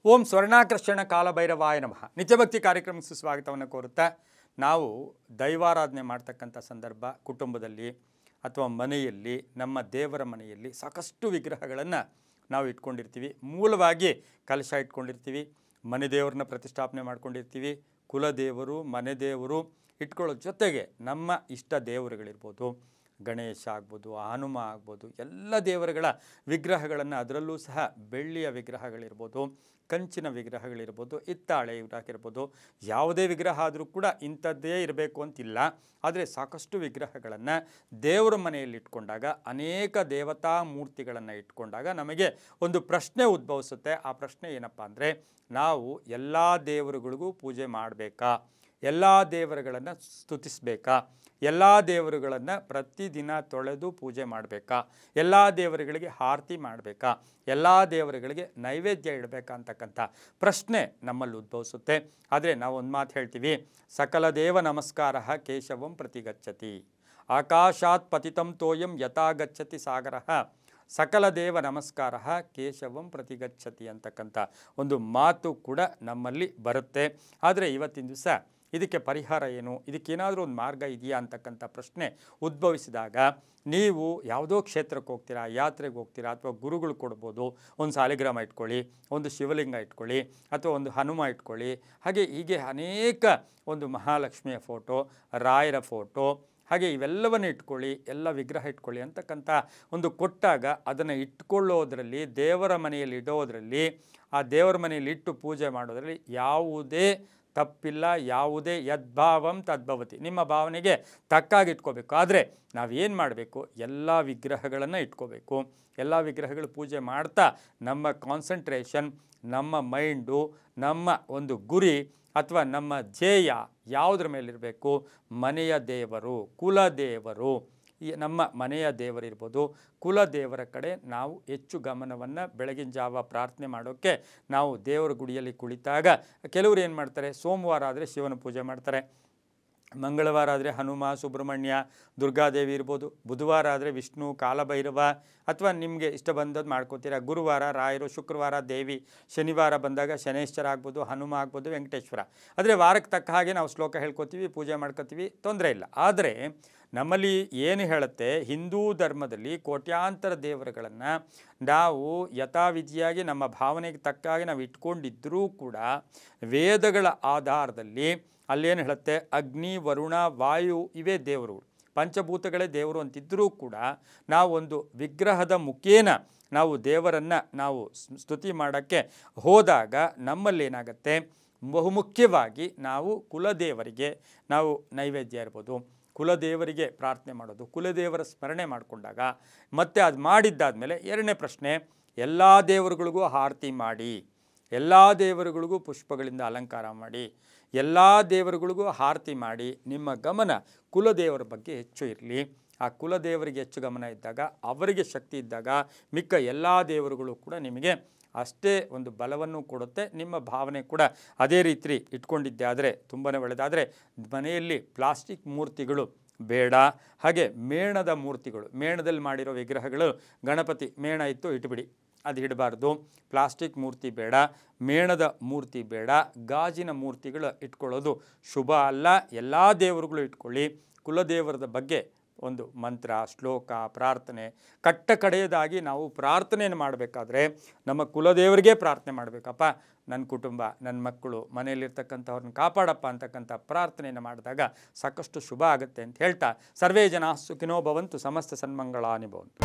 ಓಂ ಸ್ವರ್ಣಾಕರ್ಷಣ ಕಾಲಭೈರವಾಯ ನಮಃ. ನಿತ್ಯಭಕ್ತಿ ಕಾರ್ಯಕ್ರಮಕ್ಕೆ ಸುಸ್ವಾಗತವನ್ನು ಕೋರುತ್ತಾ ನಾವು ದೈವಾರಾಧನೆ ಮಾಡ್ತಕ್ಕಂಥ ಸಂದರ್ಭ ಕುಟುಂಬದಲ್ಲಿ ಅಥವಾ ಮನೆಯಲ್ಲಿ ನಮ್ಮ ದೇವರ ಮನೆಯಲ್ಲಿ ಸಾಕಷ್ಟು ವಿಗ್ರಹಗಳನ್ನು ನಾವು ಇಟ್ಕೊಂಡಿರ್ತೀವಿ. ಮೂಲವಾಗಿ ಕಲಶ ಇಟ್ಕೊಂಡಿರ್ತೀವಿ, ಮನೆ ದೇವರನ್ನ ಪ್ರತಿಷ್ಠಾಪನೆ ಮಾಡ್ಕೊಂಡಿರ್ತೀವಿ, ಕುಲದೇವರು ಮನೆ ದೇವರು ಇಟ್ಕೊಳ್ಳೋ ಜೊತೆಗೆ ನಮ್ಮ ಇಷ್ಟ ದೇವರುಗಳಿರ್ಬೋದು, ಗಣೇಶ ಆಗ್ಬೋದು, ಹನುಮ ಆಗ್ಬೋದು, ಎಲ್ಲ ದೇವರುಗಳ ವಿಗ್ರಹಗಳನ್ನು ಅದರಲ್ಲೂ ಸಹ ಬೆಳ್ಳಿಯ ವಿಗ್ರಹಗಳಿರ್ಬೋದು, ಕಂಚಿನ ವಿಗ್ರಹಗಳಿರ್ಬೋದು, ಹಿತ್ತಾಳೆ ಇರ್ಬೋದು, ಯಾವುದೇ ವಿಗ್ರಹ ಆದರೂ ಕೂಡ ಇಂಥದ್ದೇ ಇರಬೇಕು ಅಂತಿಲ್ಲ. ಆದರೆ ಸಾಕಷ್ಟು ವಿಗ್ರಹಗಳನ್ನು ದೇವರ ಮನೆಯಲ್ಲಿ ಇಟ್ಕೊಂಡಾಗ, ಅನೇಕ ದೇವತಾ ಮೂರ್ತಿಗಳನ್ನು ಇಟ್ಕೊಂಡಾಗ ನಮಗೆ ಒಂದು ಪ್ರಶ್ನೆ ಉದ್ಭವಿಸುತ್ತೆ. ಆ ಪ್ರಶ್ನೆ ಏನಪ್ಪ ಅಂದರೆ, ನಾವು ಎಲ್ಲ ದೇವರುಗಳಿಗೂ ಪೂಜೆ ಮಾಡಬೇಕಾ? ಎಲ್ಲ ದೇವರುಗಳನ್ನು ಸ್ತುತಿಸಬೇಕಾ? ಎಲ್ಲ ದೇವರುಗಳನ್ನು ಪ್ರತಿದಿನ ತೊಳೆದು ಪೂಜೆ ಮಾಡಬೇಕಾ? ಎಲ್ಲ ದೇವರುಗಳಿಗೆ ಆರತಿ ಮಾಡಬೇಕಾ? ಎಲ್ಲ ದೇವರುಗಳಿಗೆ ನೈವೇದ್ಯ ಇಡಬೇಕಾ ಅಂತಕ್ಕಂಥ ಪ್ರಶ್ನೆ ನಮ್ಮಲ್ಲಿ ಉದ್ಭವಿಸುತ್ತೆ. ಆದರೆ ನಾವು ಒಂದು ಮಾತು ಹೇಳ್ತೀವಿ, ಸಕಲ ದೇವ ನಮಸ್ಕಾರ ಕೇಶವಂ ಪ್ರತಿಗಚ್ಚತಿ, ಆಕಾಶಾತ್ ಪತಿತಂ ತೋಯಂ ಯಥಾ ಗಚ್ಚತಿ ಸಾಗರ, ಸಕಲ ದೇವ ನಮಸ್ಕಾರ ಕೇಶವಂ ಪ್ರತಿಗಚ್ಚತಿ ಅಂತಕ್ಕಂಥ ಒಂದು ಮಾತು ಕೂಡ ನಮ್ಮಲ್ಲಿ ಬರುತ್ತೆ. ಆದರೆ ಇವತ್ತಿನ ದಿವಸ ಇದಕ್ಕೆ ಪರಿಹಾರ ಏನು, ಇದಕ್ಕೇನಾದರೂ ಒಂದು ಮಾರ್ಗ ಇದೆಯಾ ಅಂತಕ್ಕಂಥ ಪ್ರಶ್ನೆ ಉದ್ಭವಿಸಿದಾಗ, ನೀವು ಯಾವುದೋ ಕ್ಷೇತ್ರಕ್ಕೆ ಹೋಗ್ತೀರಾ, ಯಾತ್ರೆಗೆ ಹೋಗ್ತೀರಾ, ಅಥವಾ ಗುರುಗಳು ಕೊಡ್ಬೋದು, ಒಂದು ಸಾಲಿಗ್ರಾಮ ಇಟ್ಕೊಳ್ಳಿ, ಒಂದು ಶಿವಲಿಂಗ ಇಟ್ಕೊಳ್ಳಿ, ಅಥವಾ ಒಂದು ಹನುಮ ಇಟ್ಕೊಳ್ಳಿ, ಹೀಗೆ ಅನೇಕ ಒಂದು ಮಹಾಲಕ್ಷ್ಮಿಯ ಫೋಟೋ, ರಾಯರ ಫೋಟೋ, ಹಾಗೆ ಇವೆಲ್ಲವನ್ನು ಇಟ್ಕೊಳ್ಳಿ, ಎಲ್ಲ ವಿಗ್ರಹ ಇಟ್ಕೊಳ್ಳಿ ಅಂತಕ್ಕಂಥ ಒಂದು ಕೊಟ್ಟಾಗ, ಅದನ್ನು ಇಟ್ಕೊಳ್ಳೋದ್ರಲ್ಲಿ, ದೇವರ ಮನೆಯಲ್ಲಿ ಇಡೋದರಲ್ಲಿ, ಆ ದೇವರ ಮನೆಯಲ್ಲಿ ಇಟ್ಟು ಪೂಜೆ ಮಾಡೋದರಲ್ಲಿ ಯಾವುದೇ ತಪ್ಪಿಲ್ಲ. ಯಾವುದೇ ಯದ್ಭಾವಂ ತದ್ಭವತಿ, ನಿಮ್ಮ ಭಾವನೆಗೆ ತಕ್ಕಾಗಿ ಇಟ್ಕೋಬೇಕು. ಆದರೆ ನಾವೇನು ಮಾಡಬೇಕು, ಎಲ್ಲ ವಿಗ್ರಹಗಳನ್ನು ಇಟ್ಕೋಬೇಕು. ಎಲ್ಲ ವಿಗ್ರಹಗಳು ಪೂಜೆ ಮಾಡ್ತಾ ನಮ್ಮ ಕಾನ್ಸಂಟ್ರೇಷನ್, ನಮ್ಮ ಮೈಂಡು, ನಮ್ಮ ಒಂದು ಗುರಿ ಅಥವಾ ನಮ್ಮ ಧ್ಯೇಯ ಯಾವುದ್ರ ಮೇಲಿರಬೇಕು? ಮನೆಯ ದೇವರು, ಕುಲದೇವರು, ನಮ್ಮ ಮನೆಯ ದೇವರಿರ್ಬೋದು, ಕುಲದೇವರ ಕಡೆ ನಾವು ಹೆಚ್ಚು ಗಮನವನ್ನು ಬೆಳಗಿನ ಜಾವ ಪ್ರಾರ್ಥನೆ ಮಾಡೋಕ್ಕೆ ನಾವು ದೇವರ ಗುಡಿಯಲ್ಲಿ ಕುಳಿತಾಗ, ಕೆಲವರು ಏನು ಮಾಡ್ತಾರೆ, ಸೋಮವಾರ ಆದರೆ ಶಿವನ ಪೂಜೆ ಮಾಡ್ತಾರೆ, ಮಂಗಳವಾರ ಆದರೆ ಹನುಮ, ಸುಬ್ರಹ್ಮಣ್ಯ, ದುರ್ಗಾದೇವಿ ಇರ್ಬೋದು, ಬುಧವಾರ ಆದರೆ ವಿಷ್ಣು, ಕಾಲಭೈರವ, ಅಥವಾ ನಿಮಗೆ ಇಷ್ಟ ಬಂದದ್ದು ಮಾಡ್ಕೋತೀರ, ಗುರುವಾರ ರಾಯರು, ಶುಕ್ರವಾರ ದೇವಿ, ಶನಿವಾರ ಬಂದಾಗ ಶನೇಶ್ವರ ಆಗ್ಬೋದು, ಹನುಮ ಆಗ್ಬೋದು, ವೆಂಕಟೇಶ್ವರ. ಆದರೆ ವಾರಕ್ಕೆ ತಕ್ಕ ಹಾಗೆ ನಾವು ಶ್ಲೋಕ ಹೇಳ್ಕೊತೀವಿ, ಪೂಜೆ ಮಾಡ್ಕೋತೀವಿ, ತೊಂದರೆ ಇಲ್ಲ. ಆದರೆ ನಮ್ಮಲ್ಲಿ ಏನು ಹೇಳುತ್ತೆ, ಹಿಂದೂ ಧರ್ಮದಲ್ಲಿ ಕೋಟ್ಯಾಂತರ ದೇವರುಗಳನ್ನು ನಾವು ಯಥಾವಿಧಿಯಾಗಿ ನಮ್ಮ ಭಾವನೆಗೆ ತಕ್ಕಾಗಿ ನಾವು ಇಟ್ಕೊಂಡಿದ್ದರೂ ಕೂಡ, ವೇದಗಳ ಆಧಾರದಲ್ಲಿ ಅಲ್ಲೇನು ಹೇಳುತ್ತೆ, ಅಗ್ನಿ, ವರುಣ, ವಾಯು ಇವೇ ದೇವರು, ಪಂಚಭೂತಗಳೇ ದೇವರು ಅಂತಿದ್ದರೂ ಕೂಡ, ನಾವೊಂದು ವಿಗ್ರಹದ ಮುಖೇನ ನಾವು ದೇವರನ್ನು ನಾವು ಸ್ತುತಿ ಮಾಡೋಕ್ಕೆ ಹೋದಾಗ ನಮ್ಮಲ್ಲಿ ಏನಾಗುತ್ತೆ, ಬಹುಮುಖ್ಯವಾಗಿ ನಾವು ಕುಲದೇವರಿಗೆ ನಾವು ನೈವೇದ್ಯ ಇರ್ಬೋದು, ಕುಲದೇವರಿಗೆ ಪ್ರಾರ್ಥನೆ ಮಾಡೋದು, ಕುಲದೇವರ ಸ್ಮರಣೆ ಮಾಡಿಕೊಂಡಾಗ, ಮತ್ತು ಅದು ಮಾಡಿದ್ದಾದಮೇಲೆ ಎರಡನೇ ಪ್ರಶ್ನೆ, ಎಲ್ಲ ದೇವರುಗಳಿಗೂ ಆರತಿ ಮಾಡಿ, ಎಲ್ಲ ದೇವರುಗಳಿಗೂ ಪುಷ್ಪಗಳಿಂದ ಅಲಂಕಾರ ಮಾಡಿ, ಎಲ್ಲ ದೇವರುಗಳಿಗೂ ಆರತಿ ಮಾಡಿ, ನಿಮ್ಮ ಗಮನ ಕುಲದೇವರ ಬಗ್ಗೆ ಹೆಚ್ಚು ಇರಲಿ. ಆ ಕುಲದೇವರಿಗೆ ಹೆಚ್ಚು ಗಮನ ಇದ್ದಾಗ, ಅವರಿಗೆ ಶಕ್ತಿ ಇದ್ದಾಗ, ಮಿಕ್ಕ ಎಲ್ಲ ದೇವರುಗಳು ಕೂಡ ನಿಮಗೆ ಅಷ್ಟೇ ಒಂದು ಬಲವನ್ನು ಕೊಡುತ್ತೆ. ನಿಮ್ಮ ಭಾವನೆ ಕೂಡ ಅದೇ ರೀತಿ ಇಟ್ಕೊಂಡಿದ್ದೆ ಆದರೆ ತುಂಬಾ ಒಳ್ಳೆಯದಾದರೆ, ಮನೆಯಲ್ಲಿ ಪ್ಲಾಸ್ಟಿಕ್ ಮೂರ್ತಿಗಳು ಬೇಡ. ಹಾಗೆ ಮೇಣದ ಮೂರ್ತಿಗಳು, ಮೇಣದಲ್ಲಿ ಮಾಡಿರೋ ವಿಗ್ರಹಗಳು, ಗಣಪತಿ ಮೇಣ ಇತ್ತು ಇಟ್ಬಿಡಿ, ಅದು ಇಡಬಾರ್ದು. ಪ್ಲಾಸ್ಟಿಕ್ ಮೂರ್ತಿ ಬೇಡ, ಮೇಣದ ಮೂರ್ತಿ ಬೇಡ, ಗಾಜಿನ ಮೂರ್ತಿಗಳು ಇಟ್ಕೊಳ್ಳೋದು ಶುಭ ಅಲ್ಲ. ಎಲ್ಲ ದೇವರುಗಳು ಇಟ್ಕೊಳ್ಳಿ. ಕುಲದೇವರದ ಬಗ್ಗೆ ಒಂದು ಮಂತ್ರ, ಶ್ಲೋಕ, ಪ್ರಾರ್ಥನೆ, ಕಡೆಯದಾಗಿ ನಾವು ಪ್ರಾರ್ಥನೆಯನ್ನು ಮಾಡಬೇಕಾದ್ರೆ ನಮ್ಮ ಕುಲದೇವರಿಗೆ ಪ್ರಾರ್ಥನೆ ಮಾಡಬೇಕಪ್ಪ, ನನ್ನ ಕುಟುಂಬ, ನನ್ನ ಮಕ್ಕಳು, ಮನೆಯಲ್ಲಿರ್ತಕ್ಕಂಥವ್ರನ್ನ ಕಾಪಾಡಪ್ಪ ಅಂತಕ್ಕಂಥ ಪ್ರಾರ್ಥನೆಯನ್ನು ಮಾಡಿದಾಗ ಸಾಕಷ್ಟು ಶುಭ ಆಗುತ್ತೆ ಅಂತ ಹೇಳ್ತಾ, ಸರ್ವೇ ಜನ ಸುಖಿನೋ ಭವಂತು, ಸಮಸ್ತ ಸನ್ಮಂಗಳಾನಿ ಭವಂತು.